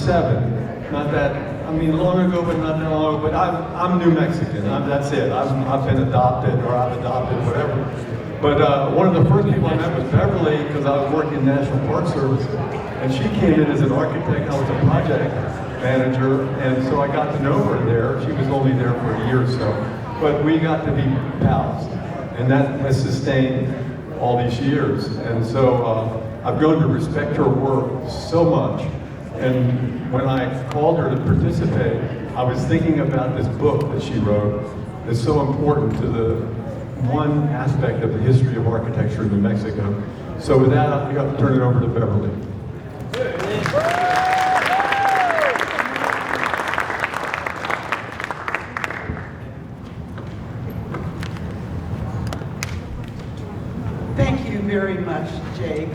1967. Not that, I mean, long ago, but not that long ago. But I'm New Mexican. That's it. I've been adopted, or I've adopted, whatever. But one of the first people I met was Beverley, because I was working in National Park Service, and she came in as an architect. I was a project manager, and so I got to know her there. She was only there for a year or so, but we got to be pals, and that has sustained all these years. And so I've grown to respect her work so much. And when I called her to participate, I was thinking about this book that she wrote that's so important to the one aspect of the history of architecture in New Mexico. So with that, I'll have to turn it over to Beverley. Thank you very much, Jake.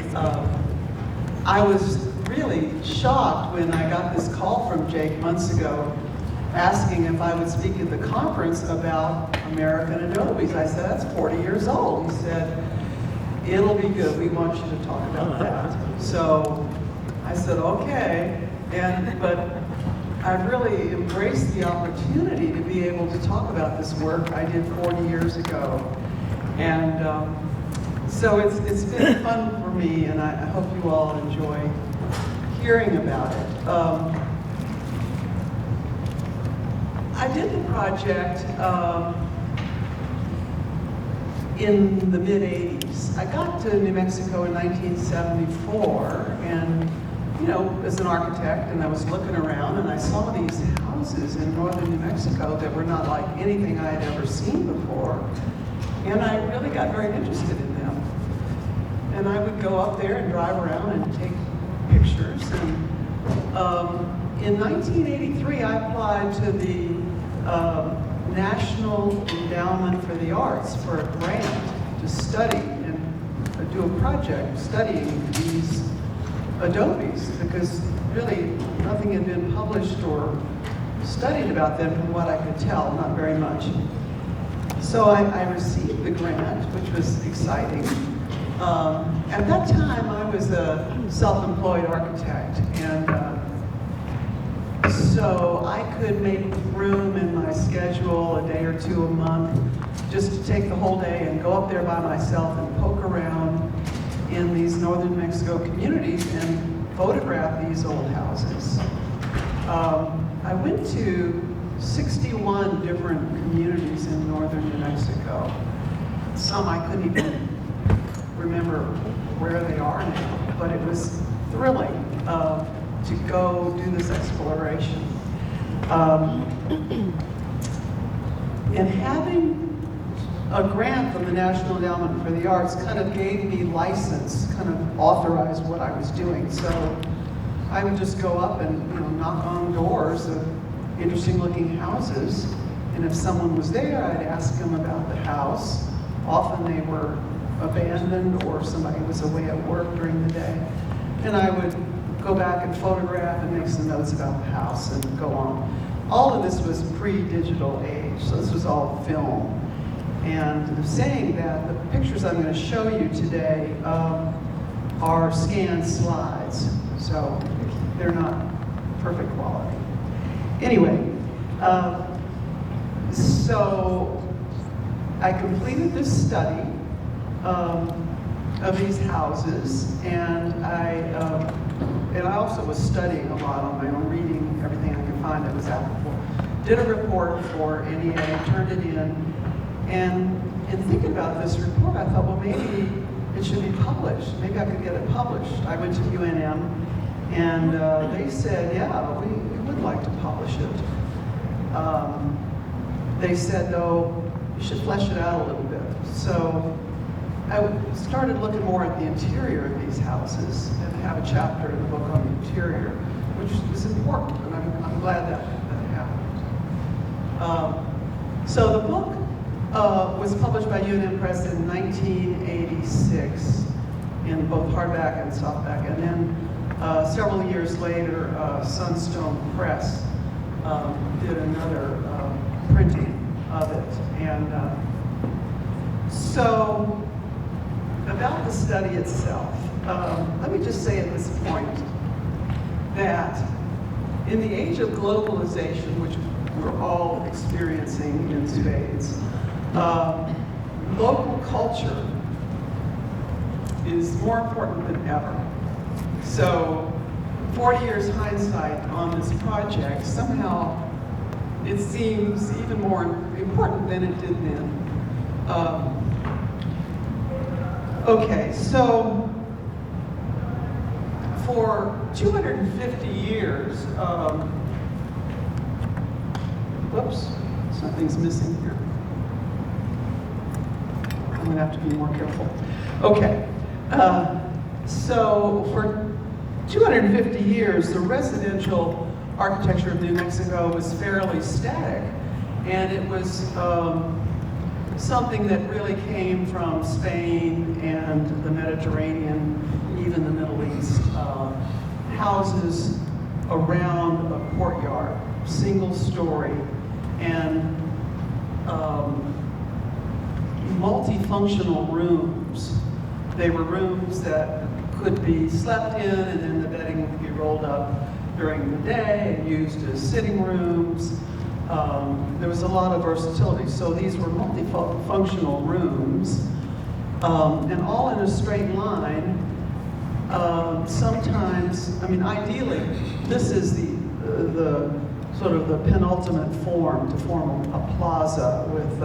I was really shocked when I got this call from Jake months ago asking if I would speak at the conference about American Adobes. I said, that's 40 years old. He said, it'll be good. We want you to talk about that. So I said, okay. But I really embraced the opportunity to be able to talk about this work I did 40 years ago. And so it's been fun for me, and I hope you all enjoy hearing about it. I did the project in the mid-'80s. I got to New Mexico in 1974, and you know, as an architect, and I was looking around, and I saw these houses in northern New Mexico that were not like anything I had ever seen before, and I really got very interested in them. And I would go up there and drive around and take pictures. And in 1983, I applied to the National Endowment for the Arts for a grant to study and do a project studying these adobes, because really nothing had been published or studied about them from what I could tell, not very much. So I received the grant, which was exciting. At that time, I was a self-employed architect, and so I could make room in my schedule a day or two a month just to take the whole day and go up there by myself and poke around in these northern Mexico communities and photograph these old houses. I went to 61 different communities in northern New Mexico. Some I couldn't even remember where they are now, but it was thrilling to go do this exploration. And having a grant from the National Endowment for the Arts kind of gave me license, kind of authorized what I was doing. So I would just go up and knock on doors of interesting looking houses, and if someone was there, I'd ask them about the house. Often they were abandoned or somebody was away at work during the day. And I would go back and photograph and make some notes about the house and go on. All of this was pre-digital age, so this was all film. And saying that, the pictures I'm going to show you today are scanned slides, so they're not perfect quality. Anyway, so I completed this study of these houses, and I also was studying a lot on my own, reading everything I could find that was applicable. Did a report for NEA, turned it in, and in thinking about this report, I thought, well, maybe it should be published. Maybe I could get it published. I went to UNM, and they said, yeah, we would like to publish it. They said, though, you should flesh it out a little bit. So I started looking more at the interior of these houses and have a chapter in the book on the interior, which is important, and I'm glad that happened. So the book was published by UNM Press in 1986 in both hardback and softback, and then several years later, Sunstone Press did another printing of it. And so about the study itself, let me just say at this point that In the age of globalization, which we're all experiencing in spades, local culture is more important than ever. So 40 years hindsight on this project, somehow it seems even more important than it did then. Okay, so for 250 years, whoops, something's missing here. I'm gonna have to be more careful. Okay, so for 250 years, the residential architecture of New Mexico was fairly static, and it was something that really came from Spain and the Mediterranean, even the Middle East. Houses around a courtyard, single story, and multifunctional rooms. They were rooms that could be slept in, and then the bedding would be rolled up during the day and used as sitting rooms. There was a lot of versatility. So these were multifunctional rooms, and all in a straight line. Sometimes, I mean, ideally, this is the sort of the penultimate form to form a plaza with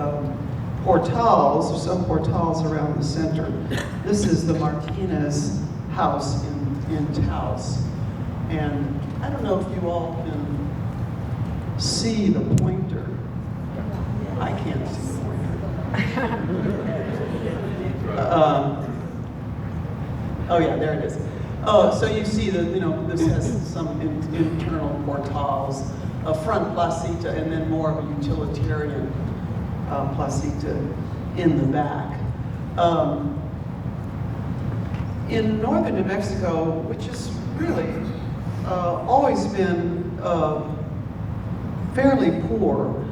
portals, or some portals around the center. This is the Martinez house in Taos. And I don't know if you all can see the pointer. I can't see the pointer. Oh yeah, there it is. Oh, so you see that, you know, this has some internal portals, a front placita, and then more of a utilitarian placita in the back. In northern New Mexico, which has really always been fairly poor,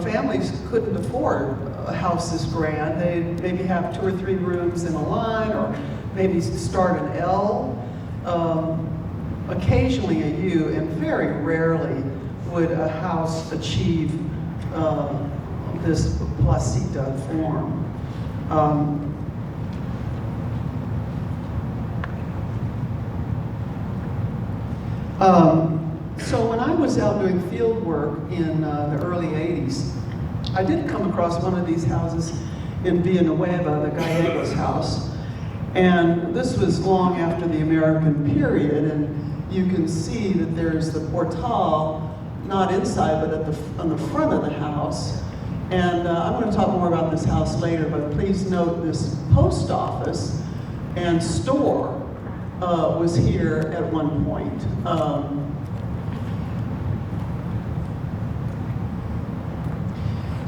families couldn't afford a house this grand. They'd maybe have 2 or 3 rooms in a line, or maybe start an L, occasionally a U, and very rarely would a house achieve this placita form. So when I was out doing field work in the early 80s, I did come across one of these houses in Villanueva, the Gallegos house. And this was long after the American period, and you can see that there's the portal, not inside, but on the front of the house. And I'm going to talk more about this house later, but please note this post office and store was here at one point.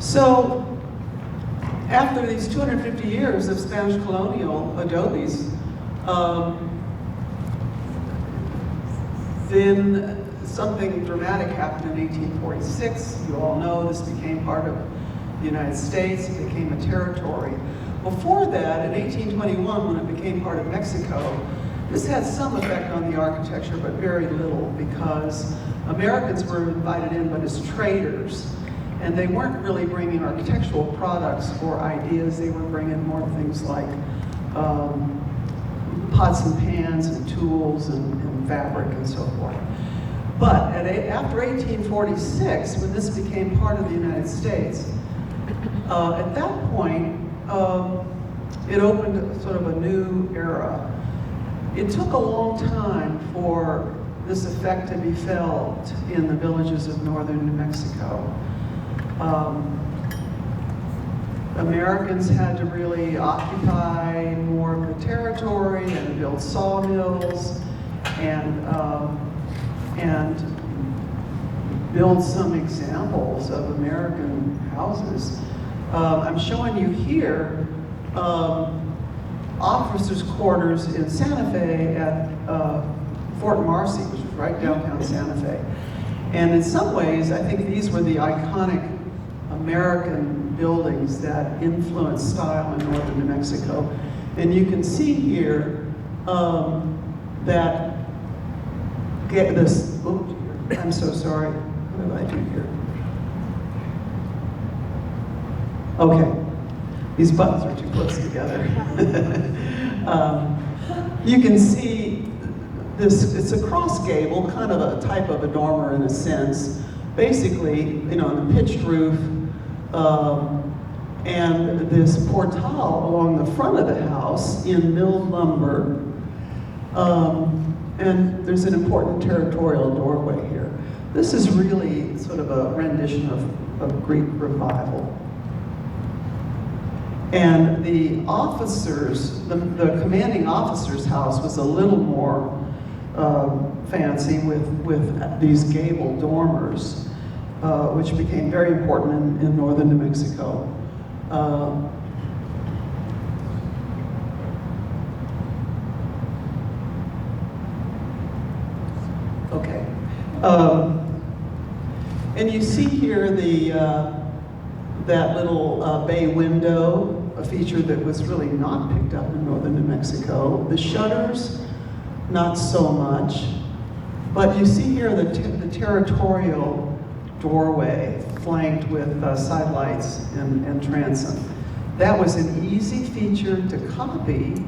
So after these 250 years of Spanish colonial adobes, then something dramatic happened in 1846. You all know this became part of the United States. It became a territory. Before that, in 1821, when it became part of Mexico, this had some effect on the architecture, but very little, because Americans were invited in, but as traders. And they weren't really bringing architectural products or ideas. They were bringing more things like pots and pans and tools and fabric and so forth. But after 1846, when this became part of the United States, at that point, it opened sort of a new era. It took a long time for this effect to be felt in the villages of northern New Mexico. Americans had to really occupy more of the territory and build sawmills and build some examples of American houses. I'm showing you here officers' quarters in Santa Fe at Fort Marcy, which is right downtown Santa Fe. And in some ways, I think these were the iconic American buildings that influenced style in northern New Mexico. And you can see here that this, I'm so sorry. What did I do here? Okay. These buttons are too close together. You can see this, it's a cross gable, kind of a type of a dormer in a sense. Basically, you know, a pitched roof, and this portal along the front of the house in milled lumber. And there's an important territorial doorway here. This is really sort of a rendition of Greek revival. And the officers, the commanding officer's house was a little more fancy with these gable dormers, which became very important in northern New Mexico. Okay. And you see here that little bay window, a feature that was really not picked up in northern New Mexico. The shutters, not so much. But you see here the territorial doorway flanked with sidelights and transom. That was an easy feature to copy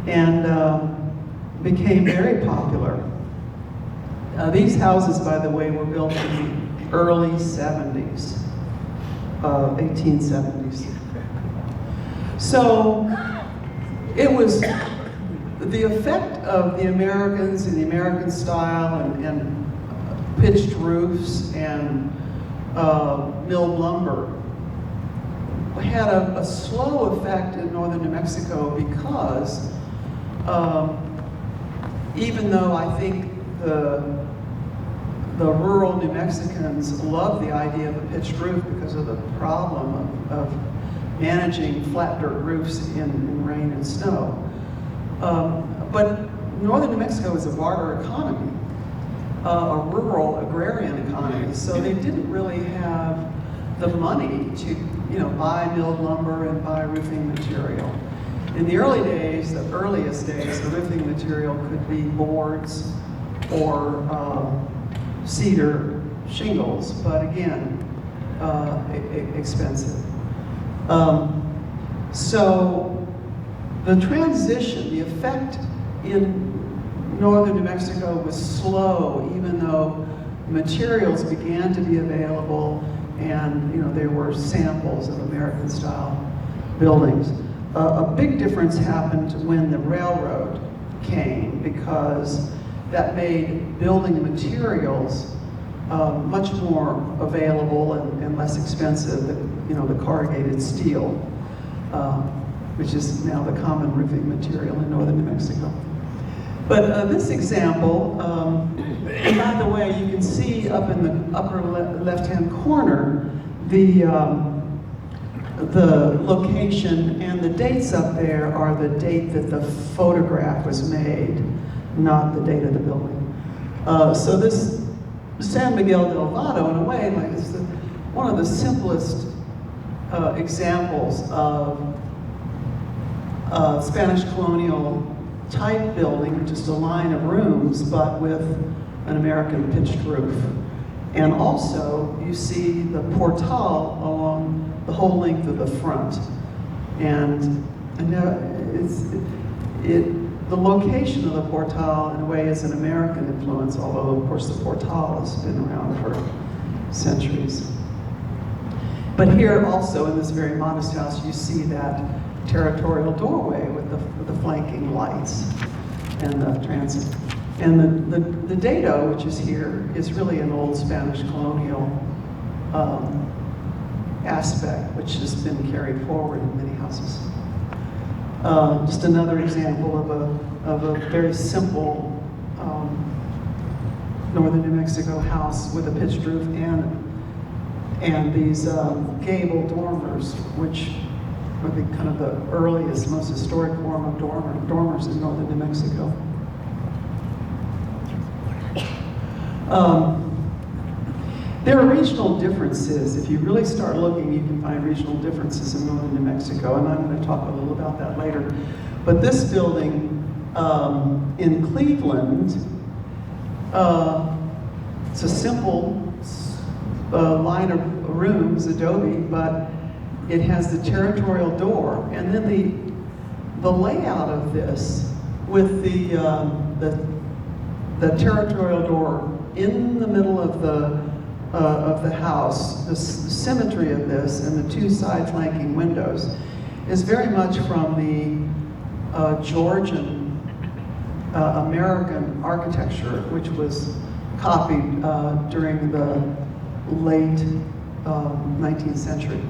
and became very popular. These houses, by the way, were built in the early 70s, 1870s. So it was the effect of the Americans and the American style and pitched roofs and milled lumber had a slow effect in northern New Mexico because even though I think the rural New Mexicans love the idea of a pitched roof because of the problem of managing flat dirt roofs in rain and snow. But northern New Mexico is a barter economy, a rural agrarian economy, so they didn't really have the money to, you know, buy milled lumber and buy roofing material. In the early days, the earliest days, the roofing material could be boards or cedar shingles, but again, expensive. So the transition, the effect in northern New Mexico was slow, even though materials began to be available and, you know, there were samples of American-style buildings. A big difference happened when the railroad came because that made building materials much more available and less expensive. You know, the corrugated steel, which is now the common roofing material in northern New Mexico. But this example, and by the way, you can see up in the upper left-hand corner the location, and the dates up there are the date that the photograph was made, not the date of the building. So this San Miguel del Vado, in a way, like is one of the simplest examples of Spanish colonial type building, just a line of rooms, but with an American pitched roof. And also, you see the portal along the whole length of the front. And the location of the portal, in a way, is an American influence, although, of course, the portal has been around for centuries. But here also, in this very modest house, you see that territorial doorway with the flanking lights and the transit. And the dado, which is here, is really an old Spanish colonial aspect, which has been carried forward in many houses. Just another example of a very simple northern New Mexico house with a pitched roof and these gable dormers, which are the kind of the earliest, most historic form of dormers in northern New Mexico. There are regional differences. If you really start looking, you can find regional differences in northern New Mexico, and I'm going to talk a little about that later. But this building in Cleveland it's a simple line of rooms, adobe, but it has the territorial door. And then the layout of this with the territorial door in the middle of the house, the symmetry of this and the two side flanking windows is very much from the Georgian American architecture, which was copied during the late 19th century.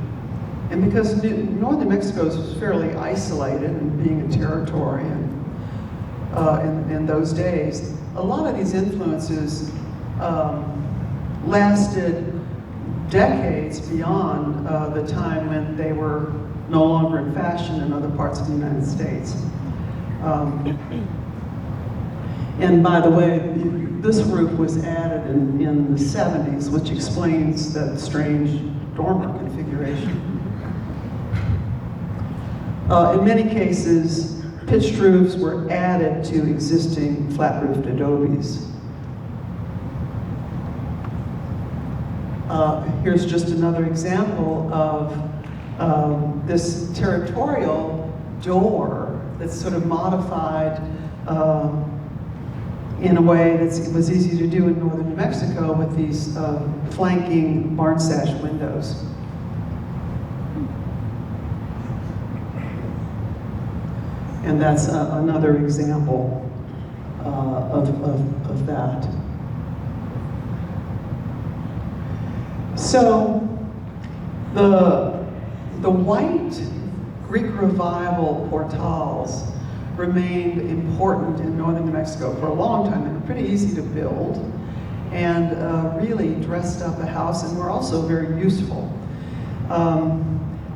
And because northern Mexico was fairly isolated and being a territory in those days, a lot of these influences lasted decades beyond the time when they were no longer in fashion in other parts of the United States. And by the way, this roof was added in the 70s, which explains that strange dormer configuration. In many cases, pitched roofs were added to existing flat-roofed adobes. Here's just another example of this territorial door that's sort of modified in a way that was easy to do in northern New Mexico with these flanking barn sash windows. And that's another example of that. So the white Greek Revival portals remained important in northern New Mexico for a long time. They were pretty easy to build and really dressed up a house and were also very useful.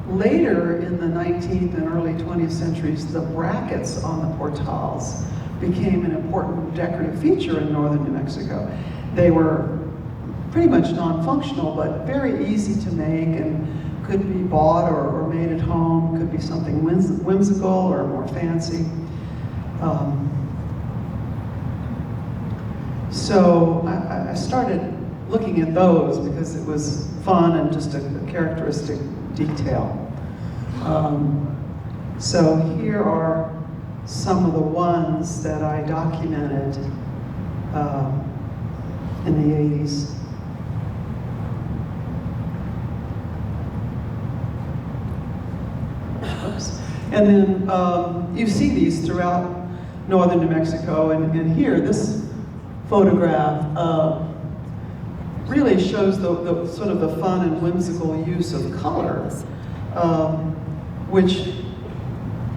Later in the 19th and early 20th centuries, the brackets on the portals became an important decorative feature in northern New Mexico. They were pretty much non-functional, but very easy to make and could be bought or made at home, could be something whimsical or more fancy. So I started looking at those because it was fun and just a characteristic detail. So here are some of the ones that I documented in the 80s. Oops. And then you see these throughout northern New Mexico, and here, this photograph really shows the sort of the fun and whimsical use of color, which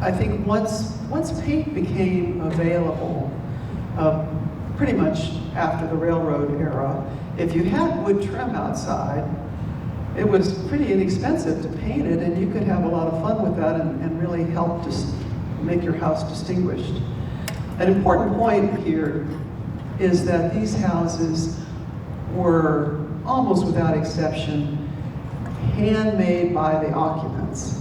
I think once paint became available, pretty much after the railroad era, if you had wood trim outside, it was pretty inexpensive to paint it, and you could have a lot of fun with that and really help to make your house distinguished. An important point here is that these houses were, almost without exception, handmade by the occupants.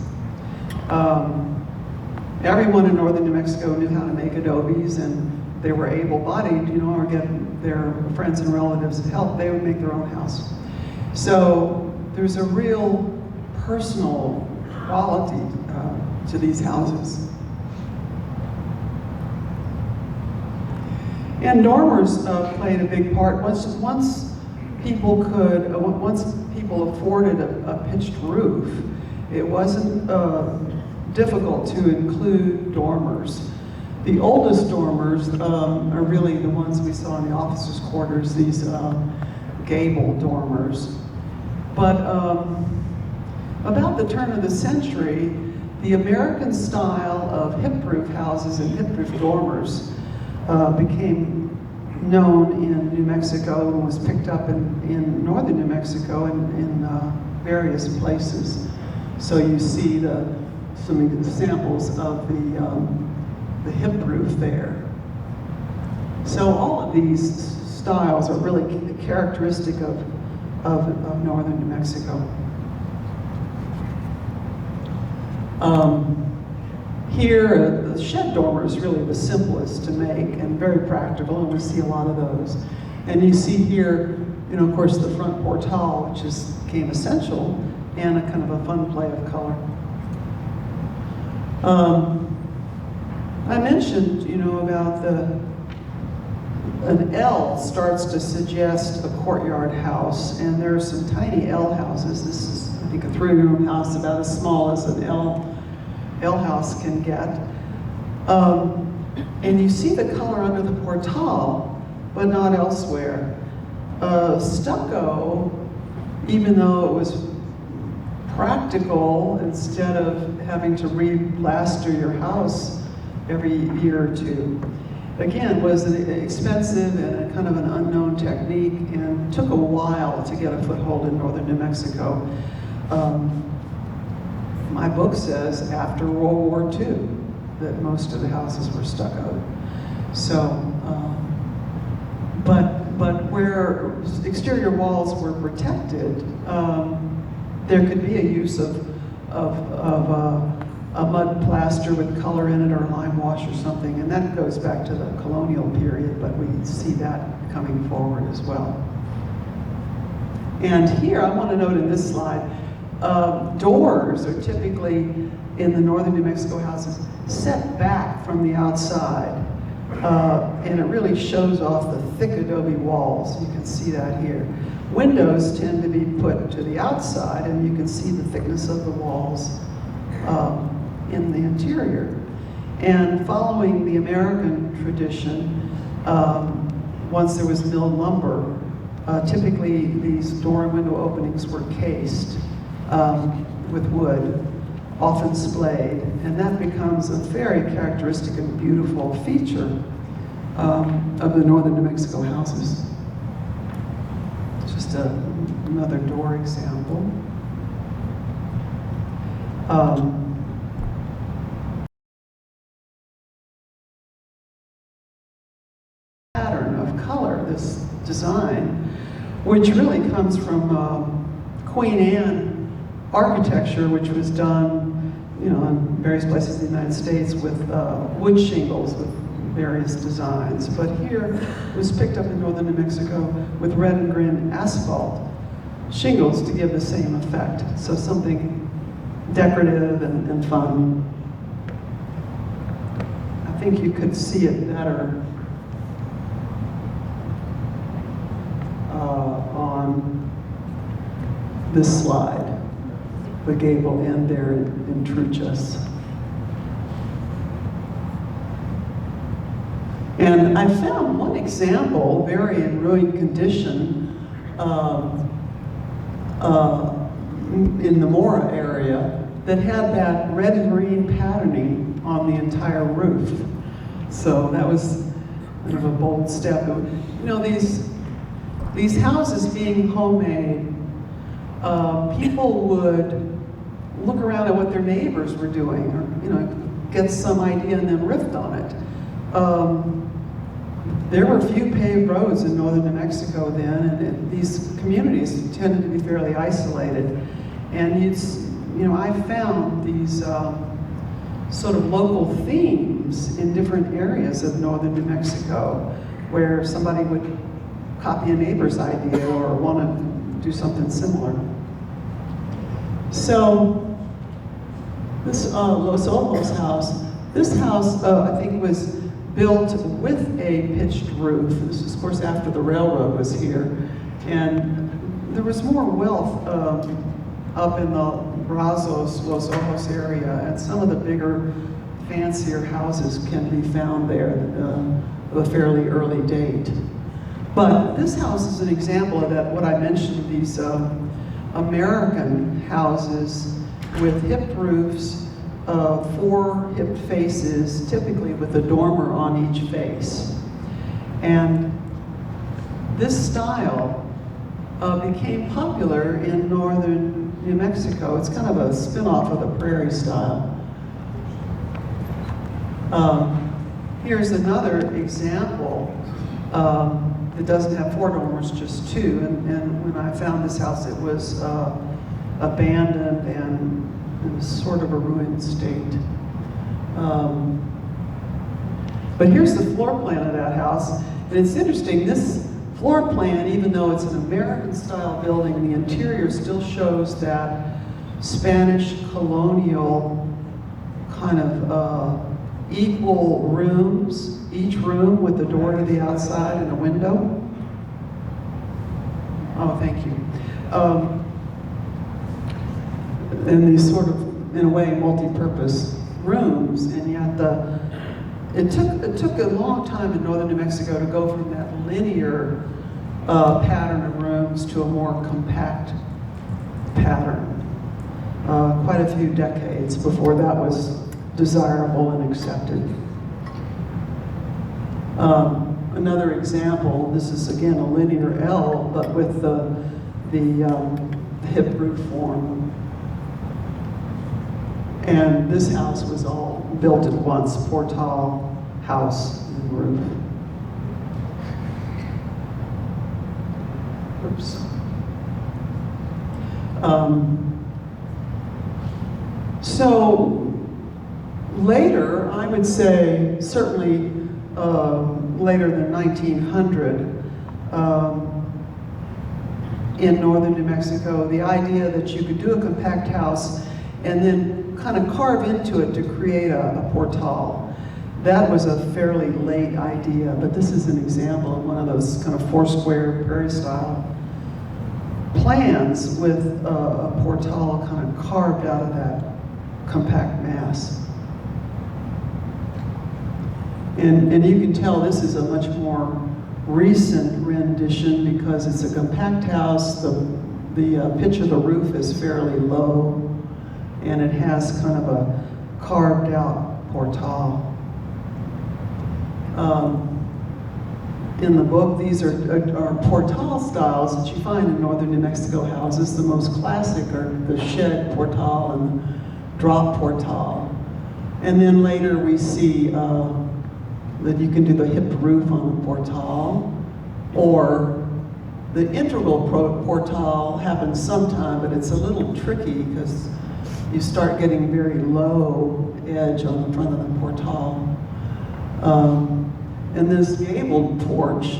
Everyone in northern New Mexico knew how to make adobes, and they were able-bodied, or get their friends and relatives to help. They would make their own house. So there's a real personal quality to these houses. And dormers played a big part. Once people afforded a pitched roof, it wasn't difficult to include dormers. The oldest dormers are really the ones we saw in the officers' quarters, these gable dormers. But about the turn of the century, the American style of hip-roof houses and hip-roof dormers became known in New Mexico and was picked up in northern New Mexico in various places. So you see some examples of the hip roof there. So all of these styles are really characteristic of northern New Mexico. Here, the shed dormer is really the simplest to make and very practical, and we see a lot of those. And you see here of course, the front portal, which became essential, and a kind of a fun play of color. I mentioned, about an L starts to suggest a courtyard house, and there are some tiny L houses. This is, I think, a 3-room house about as small as an L house can get. And you see the color under the portal, but not elsewhere. Stucco, even though it was practical, instead of having to re-plaster your house every year or two, again, was expensive and a kind of an unknown technique, and took a while to get a foothold in northern New Mexico. My book says after World War II that most of the houses were stucco. So, but where exterior walls were protected, there could be a use of a mud plaster with color in it, or lime wash or something, and that goes back to the colonial period, but we see that coming forward as well. And here, I want to note in this slide, doors are typically, in the northern New Mexico houses, set back from the outside, and it really shows off the thick adobe walls. You can see that here. Windows tend to be put to the outside, and you can see the thickness of the walls in the interior. And following the American tradition, once there was milled lumber, typically these door and window openings were cased with wood, often splayed, and that becomes a very characteristic and beautiful feature of the northern New Mexico houses. Just another door example. Pattern of color, this design, which really comes from Queen Anne architecture, which was done, in various places in the United States with wood shingles with various designs. But here it was picked up in northern New Mexico with red and green asphalt shingles to give the same effect. So something decorative and fun. I think you could see it better on this slide. The gable end there in Truchas. And I found one example, very in ruined condition, in the Mora area, that had that red and green patterning on the entire roof. So that was kind of a bold step. These houses being homemade, people would look around at what their neighbors were doing, or get some idea and then riff on it. There were few paved roads in northern New Mexico then, and these communities tended to be fairly isolated. And I found these sort of local themes in different areas of northern New Mexico, where somebody would copy a neighbor's idea or want to do something similar. So this Los Ojos house, I think was built with a pitched roof. This is, of course, after the railroad was here. And there was more wealth up in the Brazos, Los Ojos area, and some of the bigger, fancier houses can be found there of a fairly early date. But this house is an example of that, what I mentioned, these American houses with hipped roofs, 4 hipped faces, typically with a dormer on each face. And this style became popular in northern New Mexico. It's kind of a spin-off of the prairie style. Here's another example. It doesn't have 4 dormers, just 2. And when I found this house, it was abandoned and it was sort of a ruined state. But here's the floor plan of that house. And it's interesting, this floor plan, even though it's an American-style building, the interior still shows that Spanish colonial kind of equal rooms, each room with a door to the outside and a window. Oh, thank you. And these sort of, in a way, multi-purpose rooms, and yet it took a long time in northern New Mexico to go from that linear pattern of rooms to a more compact pattern. Quite a few decades before that was desirable and accepted. Another example, this is again a linear L, but with the hip roof form. And this house was all built at once, portal, house, and roof. Oops. So later, I would say, certainly later than 1900, in northern New Mexico, the idea that you could do a compact house and then kind of carve into it to create a portal. That was a fairly late idea, but this is an example of one of those kind of four-square prairie-style plans with a portal kind of carved out of that compact mass. And you can tell this is a much more recent rendition because it's a compact house. The pitch of the roof is fairly low, and it has kind of a carved out portal. In the book, these are portal styles that you find in northern New Mexico houses. The most classic are the shed portal and the drop portal. And then later we see that you can do the hip roof on the portal, or the integral portal happens sometime, but it's a little tricky because you start getting very low edge on the front of the portal. And this gabled porch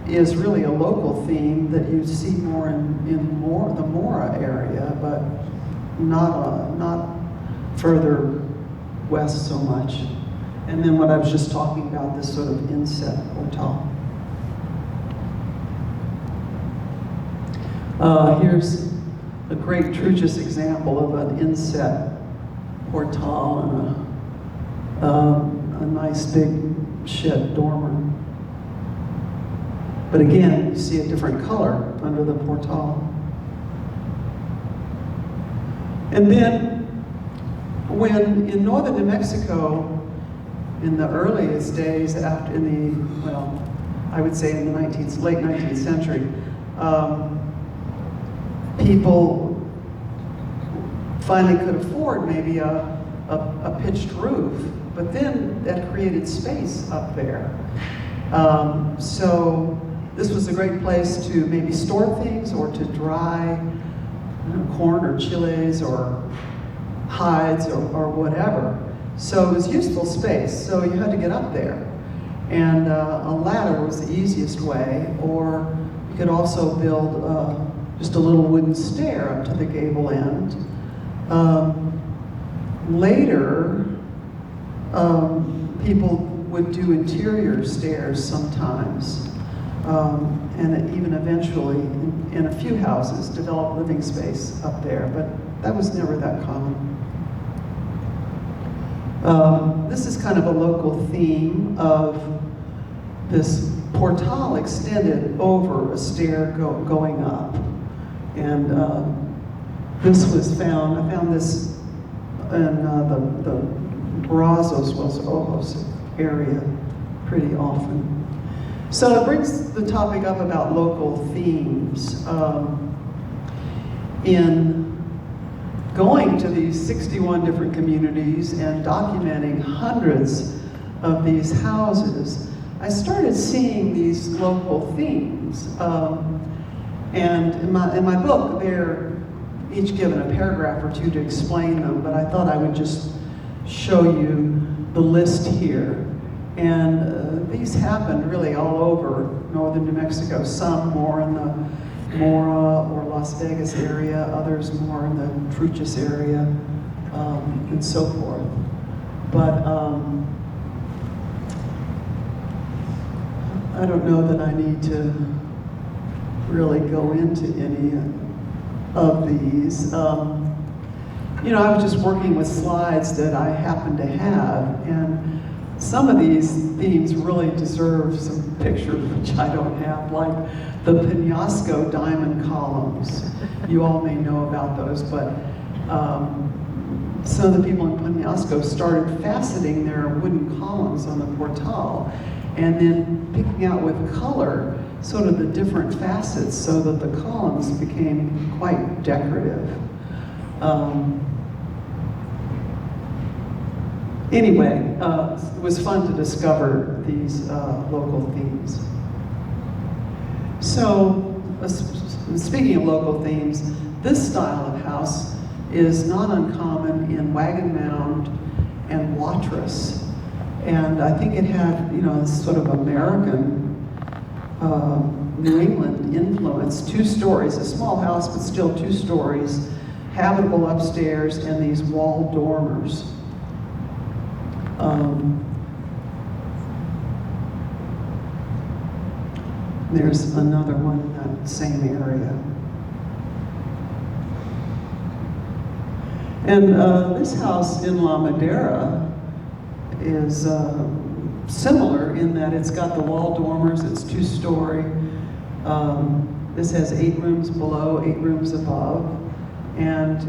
is really a local theme that you see more in the Mora area, but not further west so much. And then what I was just talking about, this sort of inset portal. Here's a great Truchas example of an inset portal and a nice big shed dormer. But again, you see a different color under the portal. And then when in northern New Mexico, in the earliest days after, I would say in the late 19th century, people finally could afford maybe a pitched roof, but then that created space up there. So this was a great place to maybe store things or to dry corn or chiles or hides or whatever. So it was useful space, so you had to get up there. And a ladder was the easiest way, or you could also build just a little wooden stair up to the gable end. Later, people would do interior stairs sometimes, and even eventually, in a few houses, develop living space up there, but that was never that common. This is kind of a local theme of this portal extended over a stair going up. And this was found, I found this in the Brazos, Los Ojos area pretty often. So it brings the topic up about local themes. In going to these 61 different communities and documenting hundreds of these houses, I started seeing these local themes. And in my book, they're each given a paragraph or two to explain them, but I thought I would just show you the list here. And these happened really all over northern New Mexico, some more in the Mora or Las Vegas area, others more in the Truchas area, and so forth. But I don't know that I need to really go into any of these. You know, I was just working with slides that I happen to have, and some of these themes really deserve some pictures, which I don't have, like the Penasco diamond columns. You all may know about those, but some of the people in Penasco started faceting their wooden columns on the portal, and then picking out with color sort of the different facets so that the columns became quite decorative. Anyway, it was fun to discover these local themes. So, speaking of local themes, this style of house is not uncommon in Wagon Mound and Watrous. And I think it had, you know, this sort of American New England influence. 2 stories, a small house, but still 2 stories, habitable upstairs, and these wall dormers. There's another one in that same area. And this house in La Madera is similar in that it's got the wall dormers, it's 2-story. This has 8 rooms below, 8 rooms above. And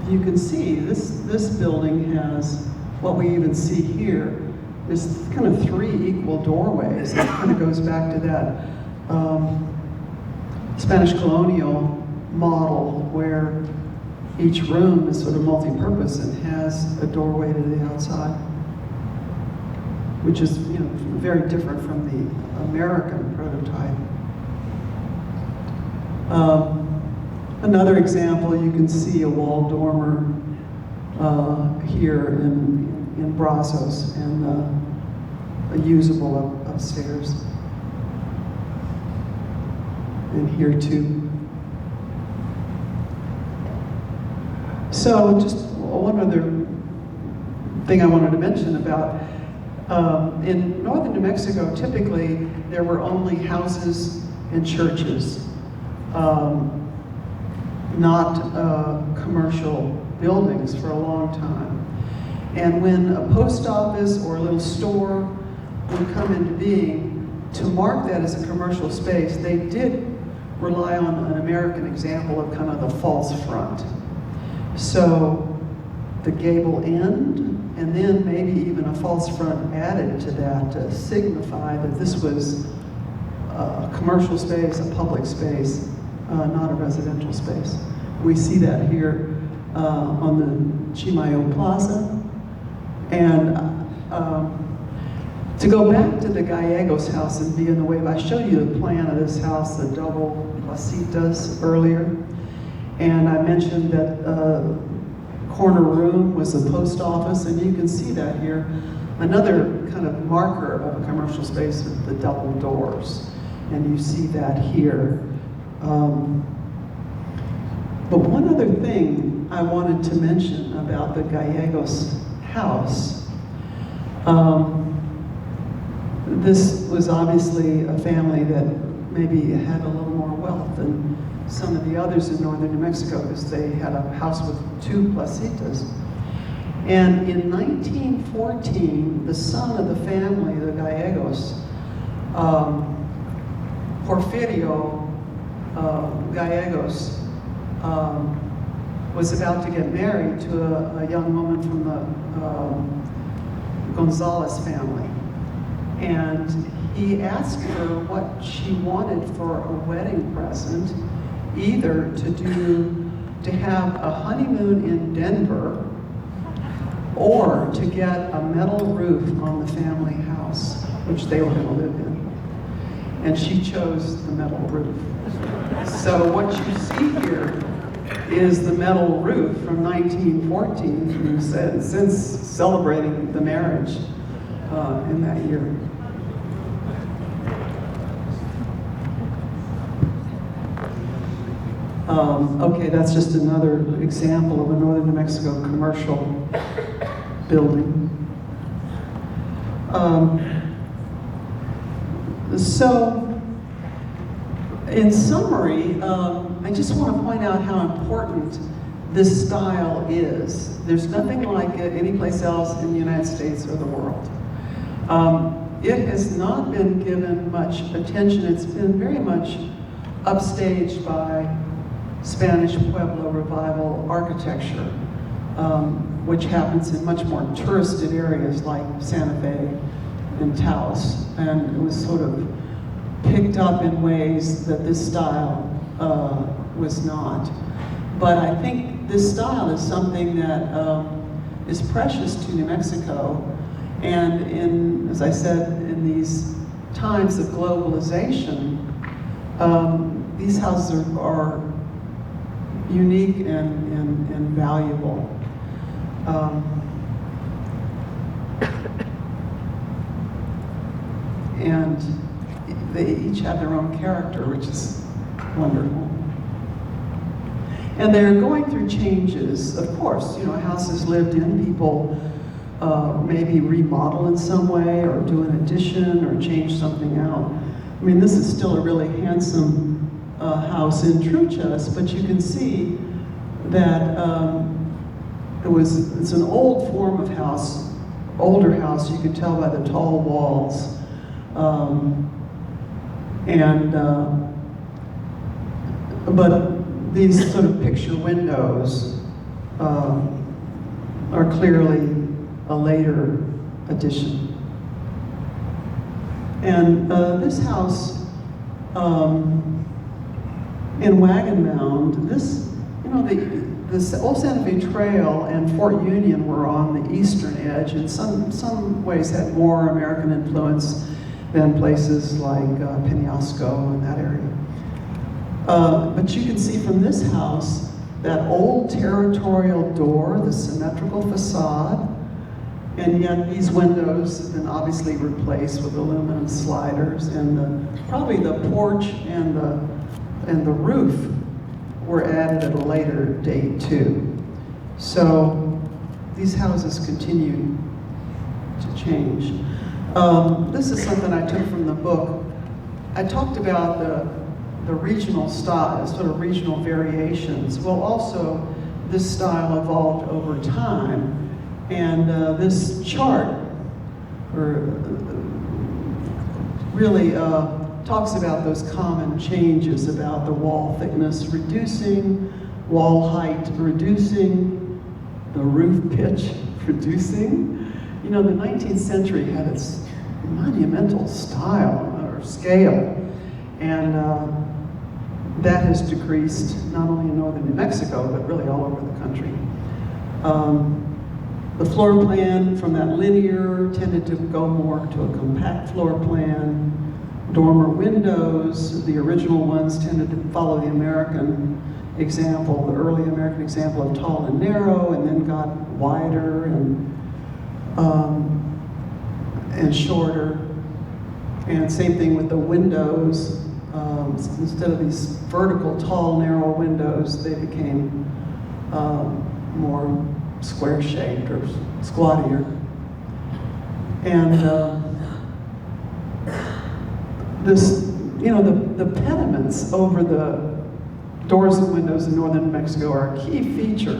you can see this building has what we even see here is kind of 3 equal doorways. It kind of goes back to that Spanish colonial model where each room is sort of multi-purpose and has a doorway to the outside, which is, you know, very different from the American prototype. Another example, you can see a wall dormer here in Brazos, and a usable upstairs. And here too. So just one other thing I wanted to mention about, in northern New Mexico, typically there were only houses and churches, not commercial buildings for a long time. And when a post office or a little store would come into being, to mark that as a commercial space, they did rely on an American example of kind of the false front. So the gable end, and then maybe even a false front added to that to signify that this was a commercial space, a public space, not a residential space. We see that here on the Chimayo Plaza. And to go back to the Gallegos house in Villanueva, I showed you the plan of this house, the double placitas earlier. And I mentioned that corner room was the post office, and you can see that here. Another kind of marker of a commercial space is the double doors, and you see that here. But one other thing I wanted to mention about the Gallegos house. This was obviously a family that maybe had a little more wealth than some of the others in northern New Mexico, because they had a house with 2 placitas. And in 1914, the son of the family, the Gallegos, Porfirio Gallegos, was about to get married to a young woman from the Gonzalez family. And he asked her what she wanted for a wedding present, either to have a honeymoon in Denver or to get a metal roof on the family house, which they were going to live in. And she chose the metal roof. So what you see here is the metal roof from 1914, since celebrating the marriage in that year. Okay, that's just another example of a northern New Mexico commercial building. So, in summary, I just want to point out how important this style is. There's nothing like it anyplace else in the United States or the world. It has not been given much attention. It's been very much upstaged by Spanish Pueblo Revival architecture, which happens in much more touristed areas like Santa Fe and Taos. And it was sort of picked up in ways that this style was not. But I think this style is something that is precious to New Mexico. And as I said, in these times of globalization, these houses are unique and valuable. And they each have their own character, which is wonderful. And they're going through changes. Of course, you know, a house is lived in, people maybe remodel in some way or do an addition or change something out. I mean, this is still a really handsome house in Truchas, but you can see that it's an old form of house, older house, you can tell by the tall walls. But these sort of picture windows are clearly a later addition. And this house in Wagon Mound, the old Santa Fe Trail and Fort Union were on the eastern edge, and some ways had more American influence than places like Penasco and that area. But you can see from this house that old territorial door, the symmetrical facade, and yet these windows have been obviously replaced with aluminum sliders, and probably the porch and the roof were added at a later date too. So these houses continue to change. This is something I took from the book. I talked about the regional style, sort of regional variations. Well, also this style evolved over time, and this chart really talks about those common changes about the wall thickness reducing, wall height reducing, the roof pitch reducing. You know, the 19th century had its monumental style or scale, and that has decreased not only in northern New Mexico, but really all over the country. The floor plan from that linear tended to go more to a compact floor plan. Dormer windows, the original ones, tended to follow the American example, the early American example of tall and narrow, and then got wider and shorter. And same thing with the windows. Instead of these vertical, tall, narrow windows, they became more square-shaped or squattier. And this, you know, the pediments over the doors and windows in northern New Mexico are a key feature.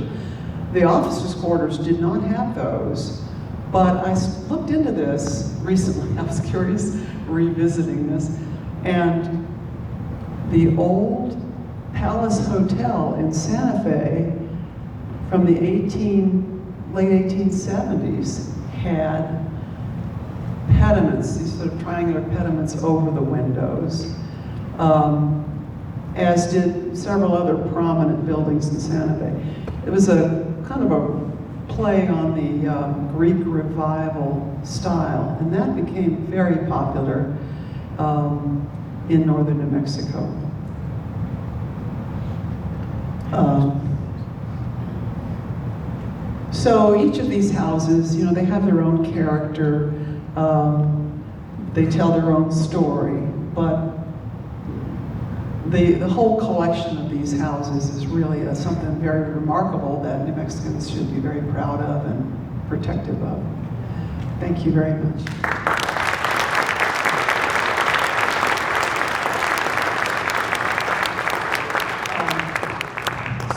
The officers' quarters did not have those, but I looked into this recently. I was curious, revisiting this, and the old Palace Hotel in Santa Fe from the late 1870s had pediments, these sort of triangular pediments over the windows, as did several other prominent buildings in Santa Fe. It was a kind of a play on the Greek Revival style, and that became very popular in northern New Mexico. So each of these houses, you know, they have their own character. They tell their own story, but the whole collection of these houses is really something very remarkable that New Mexicans should be very proud of and protective of. Thank you very much.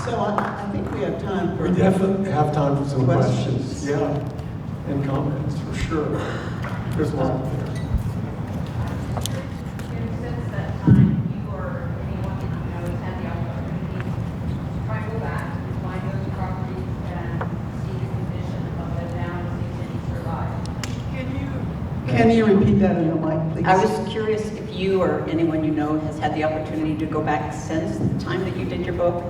So I think we have time for... We definitely have time for some questions. Yeah, and comments, for sure. There's one up there. Since that time, you or anyone that you know has had the opportunity to try and go back and find those properties and see the condition of them now and see if any survive. Can you repeat that in the mic, please? I was curious if you or anyone you know has had the opportunity to go back since the time that you did your book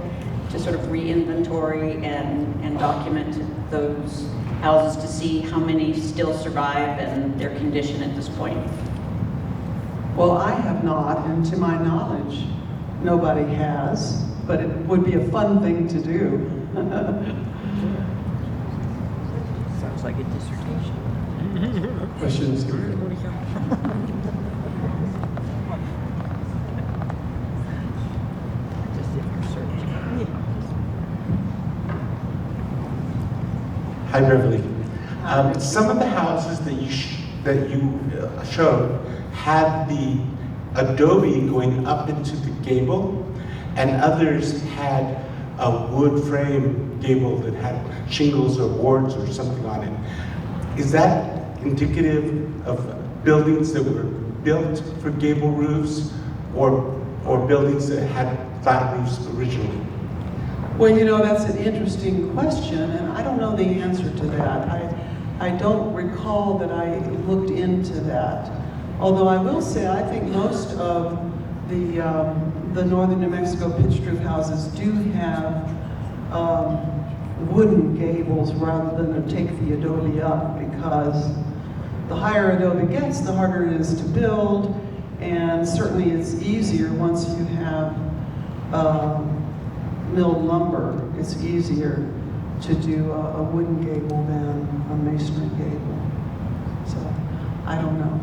to sort of re-inventory and document those houses to see how many still survive and their condition at this point. Well, I have not, and to my knowledge, nobody has, but it would be a fun thing to do. Sounds like a dissertation. Questions? Hi, Beverley. Some of the houses that you showed had the adobe going up into the gable, and others had a wood frame gable that had shingles or boards or something on it. Is that indicative of buildings that were built for gable roofs, or buildings that had flat roofs originally? Well, you know, that's an interesting question, and I don't know the answer to that. I don't recall that I looked into that. Although I will say, I think most of the northern New Mexico pitched roof houses do have wooden gables rather than to take the adobe up, because the higher adobe gets, the harder it is to build, and certainly it's easier once you have milled lumber. It's easier to do a wooden gable than a masonry gable. So, I don't know.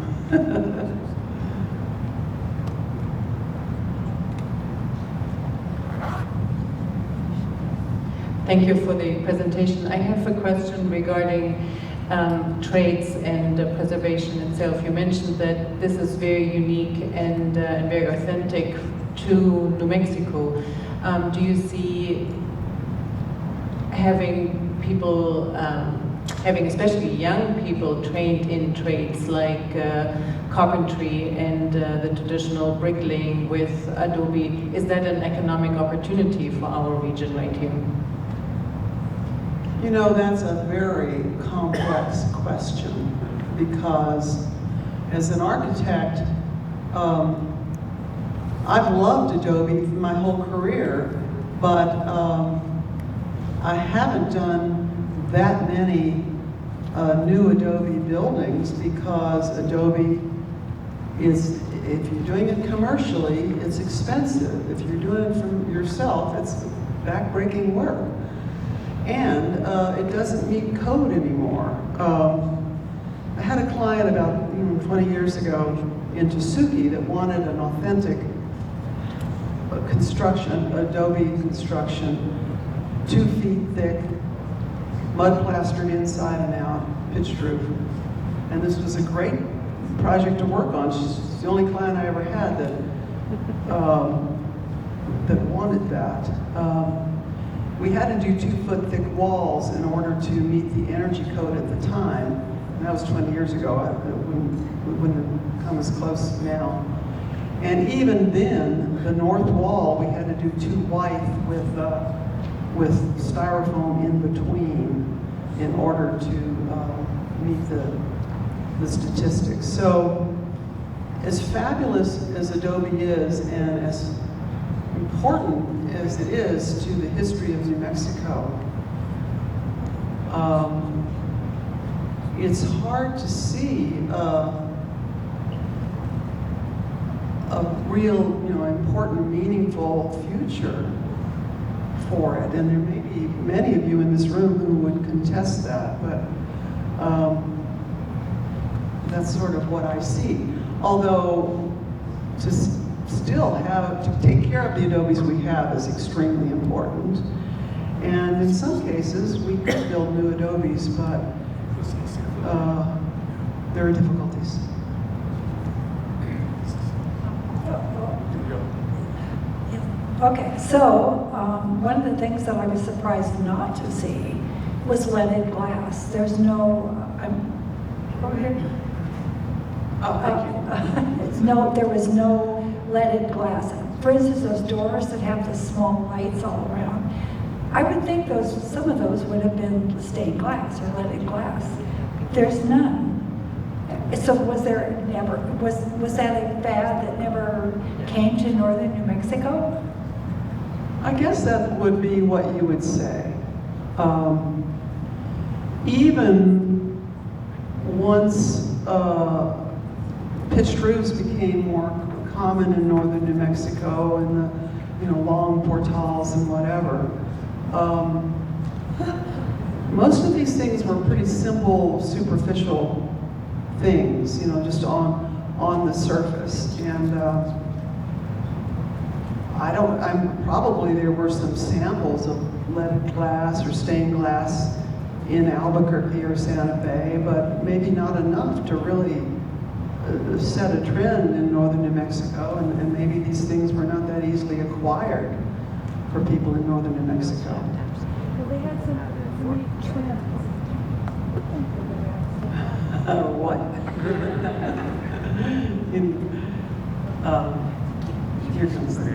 Thank you for the presentation. I have a question regarding trades and preservation itself. You mentioned that this is very unique and very authentic to New Mexico. Do you see having people, having especially young people trained in trades like carpentry and the traditional bricklaying with adobe, is that an economic opportunity for our region right here? You know, that's a very complex question, because as an architect, I've loved adobe for my whole career, but I haven't done that many new adobe buildings, because adobe is, if you're doing it commercially, it's expensive. If you're doing it from yourself, it's backbreaking work. And it doesn't meet code anymore. I had a client about 20 years ago in Tasuki that wanted an authentic construction, adobe construction, 2 feet thick, mud plastered inside and out, pitched roof. And this was a great project to work on. She's the only client I ever had that wanted that. We had to do 2 foot thick walls in order to meet the energy code at the time. And that was 20 years ago. We wouldn't have come as close now. And even then, the north wall, we had to do 2 white with styrofoam in between in order to meet the statistics. So, as fabulous as adobe is, and as important as it is to the history of New Mexico, it's hard to see a real, important, meaningful future for it, and there may be many of you in this room who would contest that, but that's sort of what I see. Although to take care of the adobes we have is extremely important. And in some cases, we could build new adobes, but there are difficulties. Okay, so one of the things that I was surprised not to see was leaded glass. There's no, over here. Oh, thank you. There was no leaded glass. For instance, those doors that have the small lights all around, I would think some of those would have been stained glass or leaded glass. There's none. So was that a fad that never came to northern New Mexico? I guess that would be what you would say. Even once pitched roofs became more common in northern New Mexico, and the long portals and whatever, most of these things were pretty simple, superficial things, just on the surface. And probably there were some samples of leaded glass or stained glass in Albuquerque or Santa Fe, but maybe not enough to really set a trend in northern New Mexico, and maybe these things were not that easily acquired for people in northern New Mexico. Well, they had some neat trims. What? Here comes the...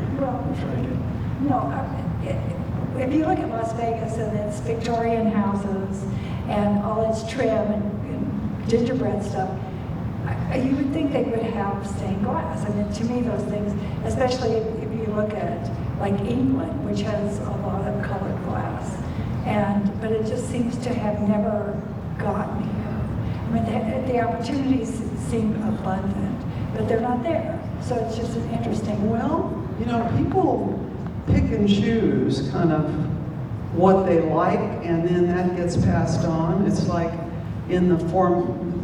If you look at Las Vegas and its Victorian houses and all its trim and gingerbread stuff, you would think they would have stained glass. I mean, to me, those things, especially if you look at like England, which has a lot of colored glass, but it just seems to have never gotten here. I mean, the opportunities seem abundant, but they're not there. So it's just an interesting. Well, people pick and choose kind of what they like, and then that gets passed on. It's like in the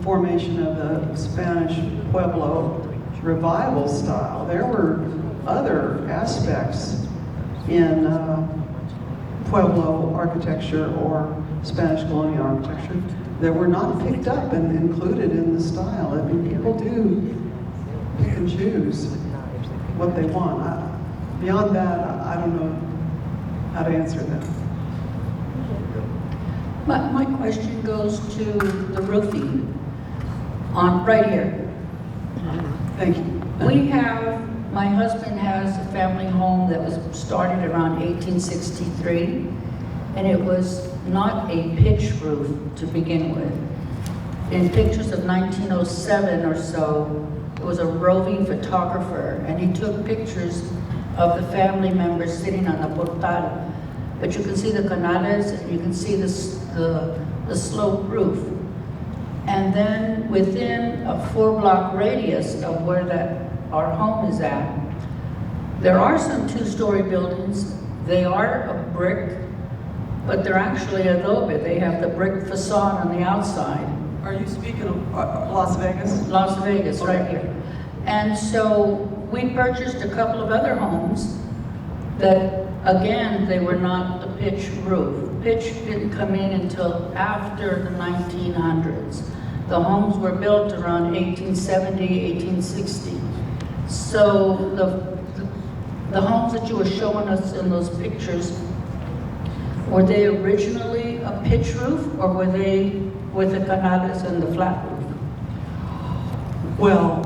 formation of the Spanish Pueblo revival style. There were other aspects in Pueblo architecture or Spanish colonial architecture that were not picked up and included in the style. I mean, people do pick and choose what they want. Beyond that, I don't know how to answer that. My question goes to the roofing on right here. Thank you. My husband has a family home that was started around 1863, and it was not a pitch roof to begin with. In pictures of 1907 or so, it was a roving photographer, and he took pictures of the family members sitting on the portal. But you can see the canales, and you can see the sloped roof. And then within a 4-block radius of where our home is at, there are some 2-story buildings. They are a brick, but they're actually adobe. They have the brick facade on the outside. Are you speaking of Las Vegas? Las Vegas, right here. And so we purchased a couple of other homes that, again, they were not the pitch roof. Pitch didn't come in until after the 1900s. The homes were built around 1870, 1860. So the homes that you were showing us in those pictures, were they originally a pitch roof, or were they with the canales and the flat roof? Well,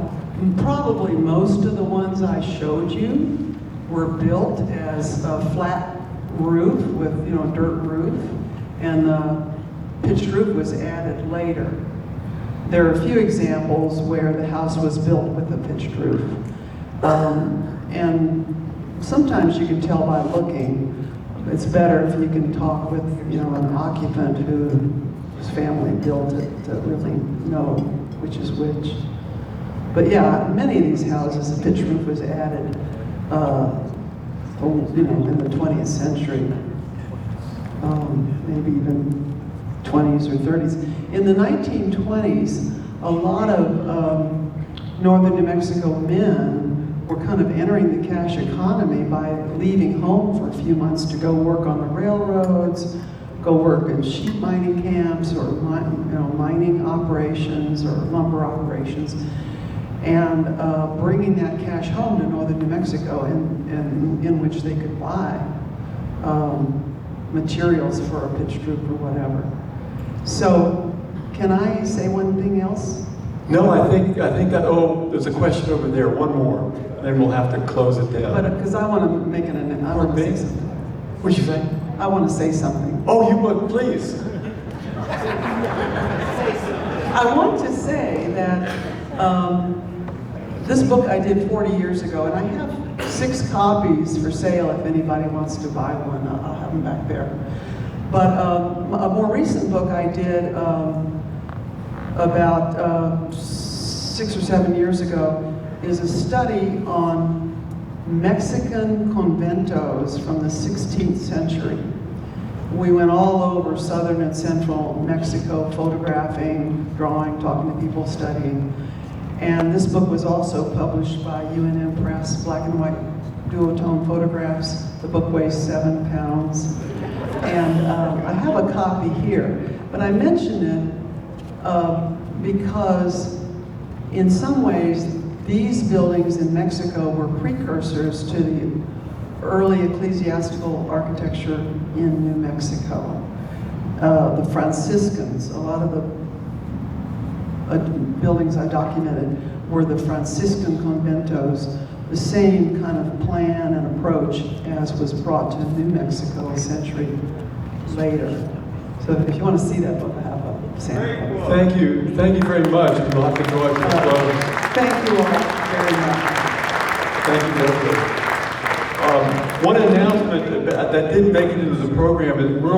probably most of the ones I showed you were built as a flat roof with, dirt roof, and the pitched roof was added later. There are a few examples where the house was built with a pitched roof. And sometimes you can tell by looking. It's better if you can talk with, an occupant whose family built it to really know which is which. But yeah, many of these houses, the pitch roof was added, in the 20th century. maybe even 20s or 30s. In the 1920s, a lot of northern New Mexico men were kind of entering the cash economy by leaving home for a few months to go work on the railroads, go work in sheep mining camps or mining operations or lumber operations, and bringing that cash home to northern New Mexico in which they could buy materials for a pitch roof or whatever. So, can I say one thing else? No, I think that, oh, there's a question over there, one more, then we'll have to close it down. But, because I want to make an announcement. I want to say something. What'd you say? I want to say something. Oh, you would, please. I want to say that this book I did 40 years ago, and I have 6 copies for sale if anybody wants to buy one. I'll have them back there. But a more recent book I did about 6 or 7 years ago is a study on Mexican conventos from the 16th century. We went all over southern and central Mexico, photographing, drawing, talking to people, studying. And this book was also published by UNM Press, black and white duotone photographs. The book weighs 7 pounds. And I have a copy here, but I mention it because in some ways these buildings in Mexico were precursors to the early ecclesiastical architecture in New Mexico. The Franciscans, a lot of the buildings I documented were the Franciscan conventos, the same kind of plan and approach as was brought to New Mexico a century later. So if you want to see that book, I have a sample. Thank you very much. We'll have to go up to the close. Thank you all very much. Thank you, Beverley. One announcement that didn't make it into the program is we're